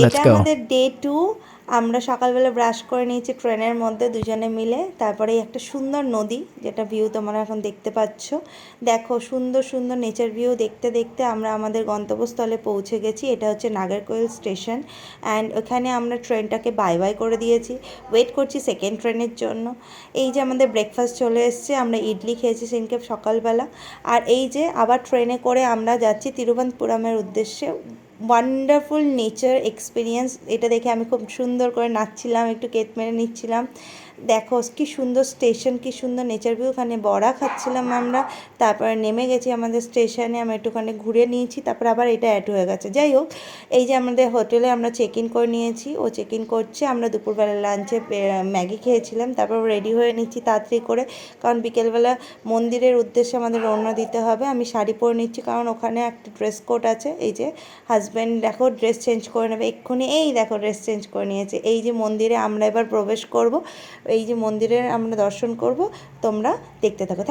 এটা আমাদের ডে 2। আমরা সকালবেলা ব্রাশ করে নিয়েছি ট্রেনের মধ্যে দুজনে মিলে। তারপরে একটা সুন্দর নদী, যেটা ভিউ তোমরা এখন দেখতে পাচ্ছ। দেখো সুন্দর সুন্দর নেচার ভিউ দেখতে দেখতে আমরা আমাদের গন্তব্যস্থলে পৌঁছে গেছি। এটা হচ্ছে নাগেরকোয়েল স্টেশন। অ্যান্ড ওখানে আমরা ট্রেনটাকে বাই বাই করে দিয়েছি, ওয়েট করছি সেকেন্ড ট্রেনের জন্য। এই যে আমাদের ব্রেকফাস্ট চলে এসছে, আমরা ইডলি খেয়েছি সেদিনকে সকালবেলা। আর এই যে আবার ট্রেনে করে আমরা যাচ্ছি তিরুবনন্তপুরমের উদ্দেশ্যে। ওয়ান্ডারফুল নেচার এক্সপিরিয়েন্স, এটা দেখে আমি খুব সুন্দর করে নাচছিলাম, একটু কেত মেরে নিচ্ছিলাম। দেখো কি সুন্দর স্টেশন, কি সুন্দর নেচার ভিউ। ওখানে বড়া খাচ্ছিলাম আমরা। তারপরে নেমে গেছি আমাদের স্টেশনে, আমরা একটুখানি ঘুরে নিয়েছি, তারপর আবার এটা অ্যাড হয়ে গেছে। যাই হোক, এই যে আমাদের হোটেলে আমরা চেক ইন করে নিয়েছি, ও চেক ইন করছে। আমরা দুপুরবেলা লাঞ্চে ম্যাগি খেয়েছিলাম, তারপর রেডি হয়ে নিচ্ছি তাড়াতাড়ি করে, কারণ বিকেলবেলা মন্দিরের উদ্দেশ্যে আমাদের রওনা দিতে হবে। আমি শাড়ি পরে নিচ্ছি, কারণ ওখানে একটা ড্রেস কোড আছে। এই যে হাজব্যান্ড দেখো ড্রেস চেঞ্জ করে নেবে এক্ষুনি, এই দেখো ড্রেস চেঞ্জ করে নিয়েছে। এই যে মন্দিরে আমরা এবার প্রবেশ করব, এই যে মন্দিরের আমরা দর্শন করব, তোমরা দেখতে থাকো।